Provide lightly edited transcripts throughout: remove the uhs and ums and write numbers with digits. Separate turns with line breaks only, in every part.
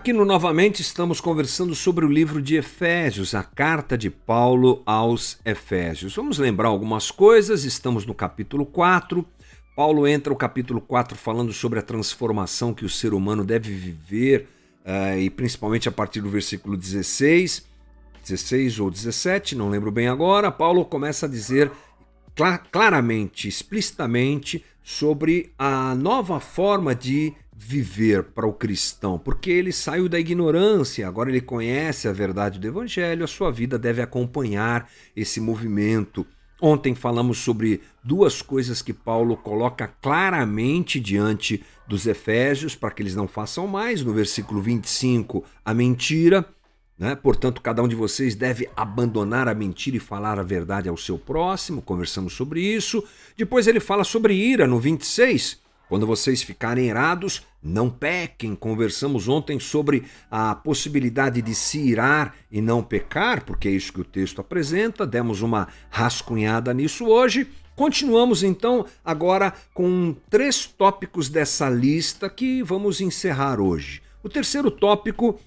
Aqui no Novamente estamos conversando sobre o livro de Efésios, a carta de Paulo aos Efésios. Vamos lembrar algumas coisas, estamos no capítulo 4. Paulo entra no capítulo 4 falando sobre a transformação que o ser humano deve viver, e principalmente a partir do versículo 16 ou 17, não lembro bem agora. Paulo começa a dizer claramente, explicitamente, sobre a nova forma de viver para o cristão, porque ele saiu da ignorância, agora ele conhece a verdade do evangelho, a sua vida deve acompanhar esse movimento. Ontem falamos sobre duas coisas que Paulo coloca claramente diante dos Efésios, para que eles não façam mais. No versículo 25, a mentira, né? Portanto, cada um de vocês deve abandonar a mentira e falar a verdade ao seu próximo. Conversamos sobre isso. Depois ele fala sobre ira, no 26. Quando vocês ficarem irados, não pequem. Conversamos ontem sobre a possibilidade de se irar e não pecar, porque é isso que o texto apresenta. Demos uma rascunhada nisso hoje. Continuamos então agora com 3 tópicos dessa lista que vamos encerrar hoje. O terceiro tópico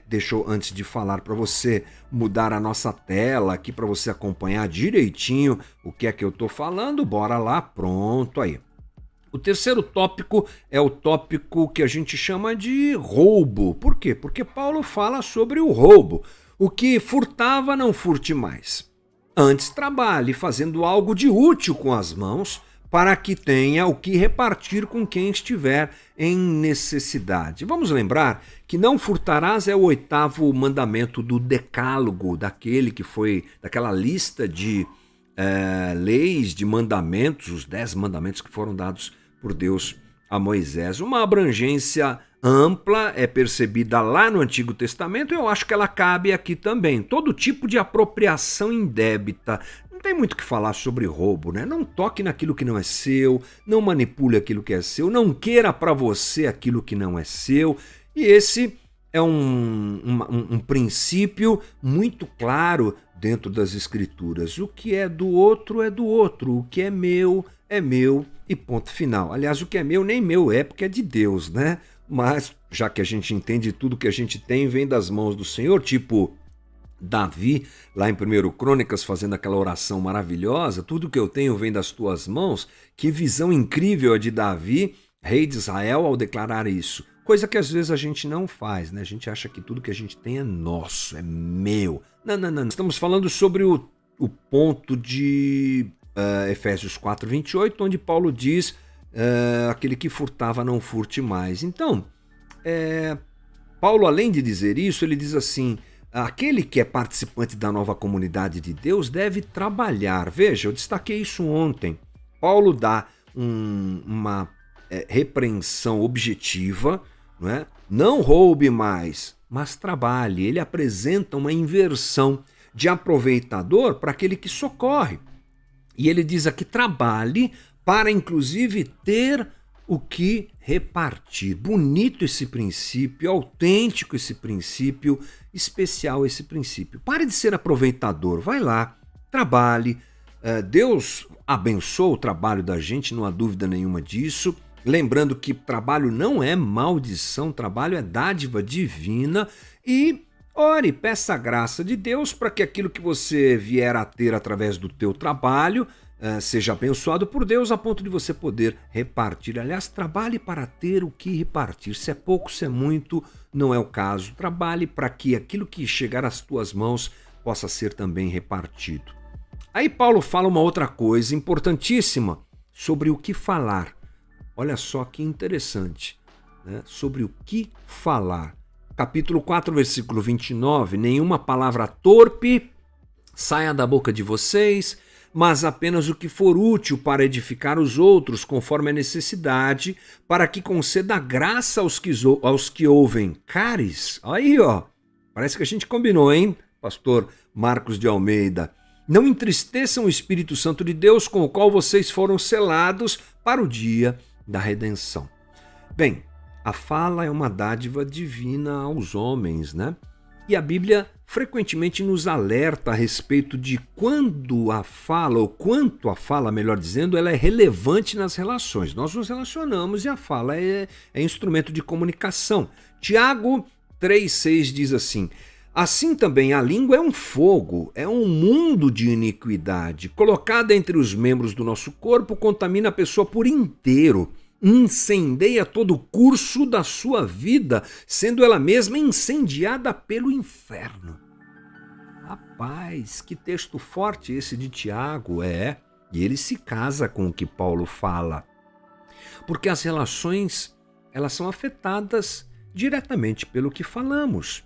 deixa eu, antes de falar para você, mudar a nossa tela aqui para você acompanhar direitinho o que é que eu estou falando. Bora lá, pronto aí. O terceiro tópico é o tópico que a gente chama de roubo. Por quê? Porque Paulo fala sobre o roubo. O que furtava, não furte mais. Antes trabalhe fazendo algo de útil com as mãos, para que tenha o que repartir com quem estiver em necessidade. Vamos lembrar que não furtarás é o 8º mandamento do Decálogo, daquela lista de leis, de mandamentos, os 10 mandamentos que foram dados por Deus a Moisés. Uma abrangência ampla é percebida lá no Antigo Testamento e eu acho que ela cabe aqui também. Todo tipo de apropriação indébita. Não tem muito o que falar sobre roubo, né? Não toque naquilo que não é seu, não manipule aquilo que é seu, não queira para você aquilo que não é seu. E esse é um princípio muito claro dentro das Escrituras. O que é do outro, o que é meu e ponto final. Aliás, o que é meu nem meu é, porque é de Deus, né? Mas, já que a gente entende tudo que a gente tem vem das mãos do Senhor, tipo Davi, lá em 1 Crônicas, fazendo aquela oração maravilhosa, tudo que eu tenho vem das tuas mãos. Que visão incrível a de Davi, rei de Israel, ao declarar isso. Coisa que às vezes a gente não faz, né? A gente acha que tudo que a gente tem é nosso, é meu. Não. Estamos falando sobre o ponto de Efésios 4:28, onde Paulo diz aquele que furtava não furte mais. Então, Paulo, além de dizer isso, ele diz assim: aquele que é participante da nova comunidade de Deus deve trabalhar. Veja, eu destaquei isso ontem. Paulo dá uma repreensão objetiva, não é? Não roube mais, mas trabalhe. Ele apresenta uma inversão de aproveitador para aquele que socorre. E ele diz aqui: trabalhe para inclusive ter o que repartir. Bonito esse princípio, autêntico esse princípio, especial esse princípio. Pare de ser aproveitador, vai lá, trabalhe. Deus abençoa o trabalho da gente, não há dúvida nenhuma disso. Lembrando que trabalho não é maldição, trabalho é dádiva divina. E ore, peça a graça de Deus para que aquilo que você vier a ter através do teu trabalho seja abençoado por Deus a ponto de você poder repartir. Aliás, trabalhe para ter o que repartir. Se é pouco, se é muito, não é o caso. Trabalhe para que aquilo que chegar às tuas mãos possa ser também repartido. Aí Paulo fala uma outra coisa importantíssima sobre o que falar. Olha só que interessante, né? Sobre o que falar. Capítulo 4, versículo 29, nenhuma palavra torpe saia da boca de vocês, mas apenas o que for útil para edificar os outros, conforme a necessidade, para que conceda graça aos que ouvem. Caris, aí ó, parece que a gente combinou, hein, pastor Marcos de Almeida? Não entristeçam o Espírito Santo de Deus, com o qual vocês foram selados para o dia da redenção. Bem, a fala é uma dádiva divina aos homens, né? E a Bíblia frequentemente nos alerta a respeito de quando a fala, ou quanto a fala, melhor dizendo, ela é relevante nas relações. Nós nos relacionamos e a fala é instrumento de comunicação. Tiago 3,6 diz assim: assim também a língua é um fogo, é um mundo de iniquidade. Colocada entre os membros do nosso corpo, contamina a pessoa por inteiro. Incendeia todo o curso da sua vida, sendo ela mesma incendiada pelo inferno. Rapaz, que texto forte esse de Tiago, é. E ele se casa com o que Paulo fala. Porque as relações, elas são afetadas diretamente pelo que falamos,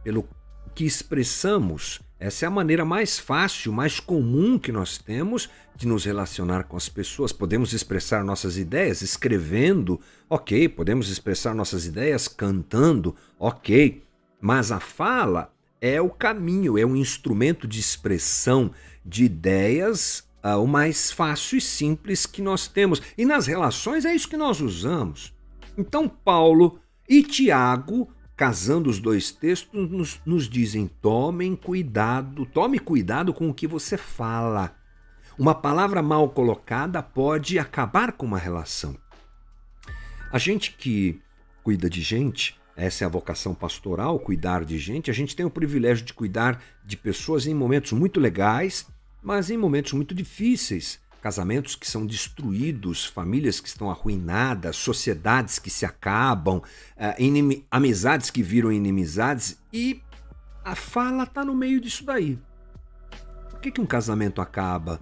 pelo que expressamos. Essa é a maneira mais fácil, mais comum que nós temos de nos relacionar com as pessoas. Podemos expressar nossas ideias escrevendo, ok. Podemos expressar nossas ideias cantando, ok. Mas a fala é o caminho, é um instrumento de expressão de ideias, o mais fácil e simples que nós temos. E nas relações é isso que nós usamos. Então Paulo e Tiago, casando os dois textos, nos dizem: tome cuidado com o que você fala. Uma palavra mal colocada pode acabar com uma relação. A gente que cuida de gente, essa é a vocação pastoral, cuidar de gente. A gente tem o privilégio de cuidar de pessoas em momentos muito legais, mas em momentos muito difíceis. Casamentos que são destruídos, famílias que estão arruinadas, sociedades que se acabam, amizades que viram inimizades, e a fala está no meio disso daí. Por que um casamento acaba?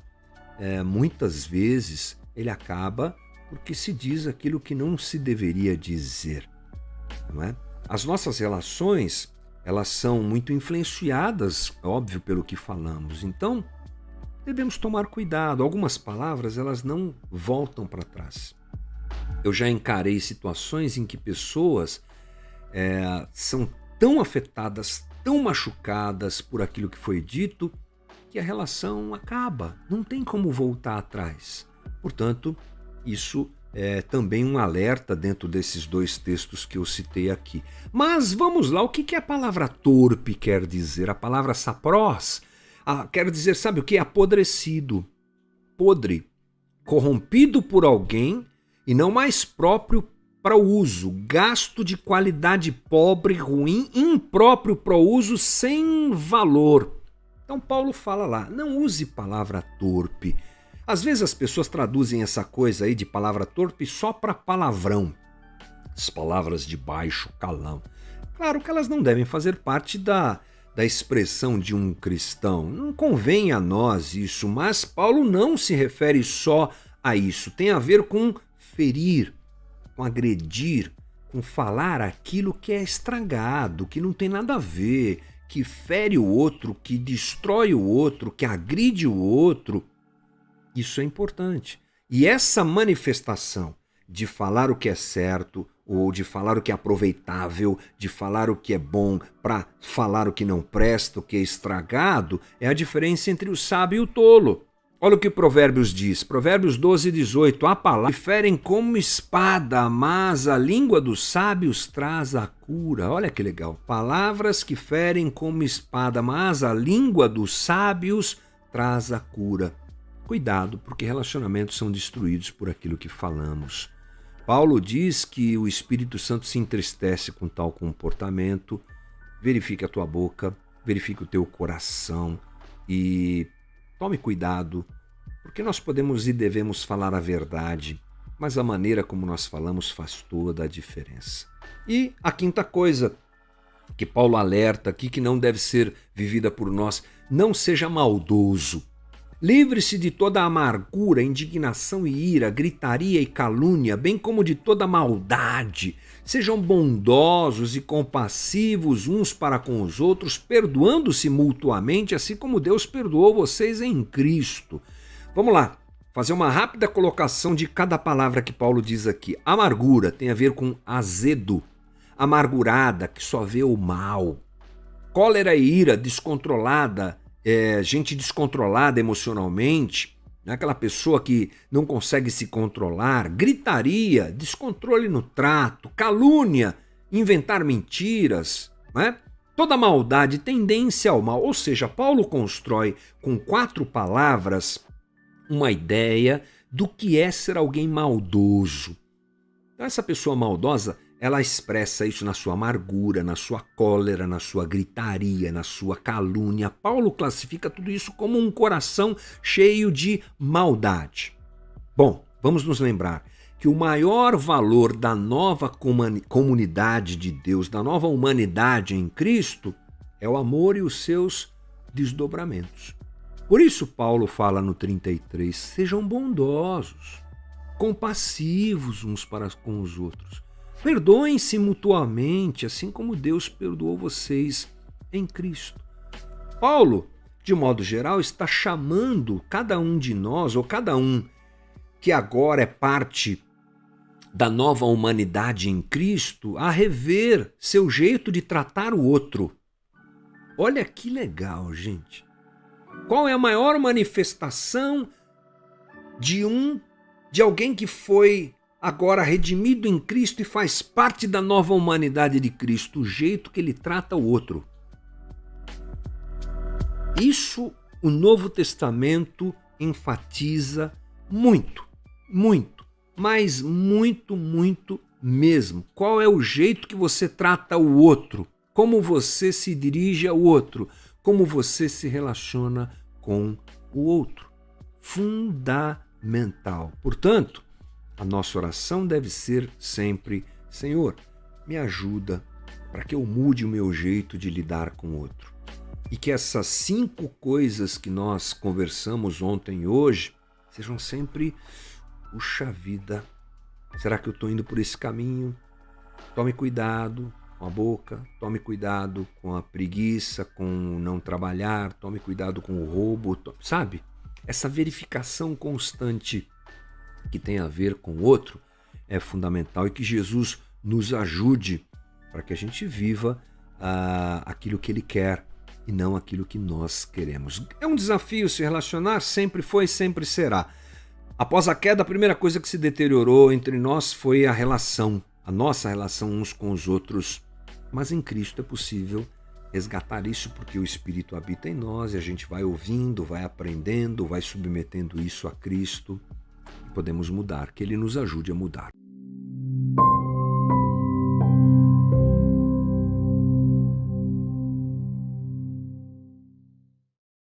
Muitas vezes ele acaba porque se diz aquilo que não se deveria dizer. Não é? As nossas relações, elas são muito influenciadas, óbvio, pelo que falamos. Então, devemos tomar cuidado. Algumas palavras, elas não voltam para trás. Eu já encarei situações em que pessoas são tão afetadas, tão machucadas por aquilo que foi dito, que a relação acaba. Não tem como voltar atrás. Portanto, isso é também um alerta dentro desses dois textos que eu citei aqui. Mas vamos lá, o que a palavra torpe quer dizer? A palavra saprós quer dizer, sabe o que? Apodrecido, podre, corrompido por alguém e não mais próprio para o uso, gasto de qualidade pobre, ruim, impróprio para o uso, sem valor. Então Paulo fala lá, não use palavra torpe. Às vezes as pessoas traduzem essa coisa aí de palavra torpe só para palavrão, as palavras de baixo calão. Claro que elas não devem fazer parte da expressão de um cristão. Não convém a nós isso, mas Paulo não se refere só a isso. Tem a ver com ferir, com agredir, com falar aquilo que é estragado, que não tem nada a ver, que fere o outro, que destrói o outro, que agride o outro. Isso é importante. E essa manifestação de falar o que é certo, ou de falar o que é aproveitável, de falar o que é bom para falar o que não presta, o que é estragado, é a diferença entre o sábio e o tolo. Olha o que Provérbios diz, Provérbios 12:18, a palavra ferem como espada, mas a língua dos sábios traz a cura. Olha que legal, palavras que ferem como espada, mas a língua dos sábios traz a cura. Cuidado, porque relacionamentos são destruídos por aquilo que falamos. Paulo diz que o Espírito Santo se entristece com tal comportamento. Verifique a tua boca, verifique o teu coração e tome cuidado, porque nós podemos e devemos falar a verdade, mas a maneira como nós falamos faz toda a diferença. E a quinta coisa que Paulo alerta aqui, que não deve ser vivida por nós, não seja maldoso. Livre-se de toda amargura, indignação e ira, gritaria e calúnia, bem como de toda maldade. Sejam bondosos e compassivos uns para com os outros, perdoando-se mutuamente, assim como Deus perdoou vocês em Cristo. Vamos lá, fazer uma rápida colocação de cada palavra que Paulo diz aqui. Amargura tem a ver com azedo, amargurada, que só vê o mal. Cólera e ira, descontrolada, gente descontrolada emocionalmente, né? Aquela pessoa que não consegue se controlar. Gritaria, descontrole no trato. Calúnia, inventar mentiras, né? Toda maldade, tendência ao mal. Ou seja, Paulo constrói com 4 palavras uma ideia do que é ser alguém maldoso. Então, essa pessoa maldosa, ela expressa isso na sua amargura, na sua cólera, na sua gritaria, na sua calúnia. Paulo classifica tudo isso como um coração cheio de maldade. Bom, vamos nos lembrar que o maior valor da nova comunidade de Deus, da nova humanidade em Cristo, é o amor e os seus desdobramentos. Por isso Paulo fala no 33, sejam bondosos, compassivos uns para com os outros. Perdoem-se mutuamente, assim como Deus perdoou vocês em Cristo. Paulo, de modo geral, está chamando cada um de nós, ou cada um que agora é parte da nova humanidade em Cristo, a rever seu jeito de tratar o outro. Olha que legal, gente. Qual é a maior manifestação de alguém que foi agora redimido em Cristo e faz parte da nova humanidade de Cristo, o jeito que ele trata o outro? Isso o Novo Testamento enfatiza muito, muito, mas muito, muito mesmo. Qual é o jeito que você trata o outro? Como você se dirige ao outro? Como você se relaciona com o outro? Fundamental. Portanto, a nossa oração deve ser sempre: Senhor, me ajuda para que eu mude o meu jeito de lidar com o outro. E que essas 5 coisas que nós conversamos ontem e hoje sejam sempre, puxa vida, será que eu estou indo por esse caminho? Tome cuidado com a boca, tome cuidado com a preguiça, com não trabalhar, tome cuidado com o roubo, sabe? Essa verificação constante que tem a ver com o outro é fundamental, e que Jesus nos ajude para que a gente viva aquilo que Ele quer e não aquilo que nós queremos. É um desafio se relacionar, sempre foi e sempre será. Após a queda, a primeira coisa que se deteriorou entre nós foi a relação, a nossa relação uns com os outros. Mas em Cristo é possível resgatar isso, porque o Espírito habita em nós e a gente vai ouvindo, vai aprendendo, vai submetendo isso a Cristo e podemos mudar. Que Ele nos ajude a mudar.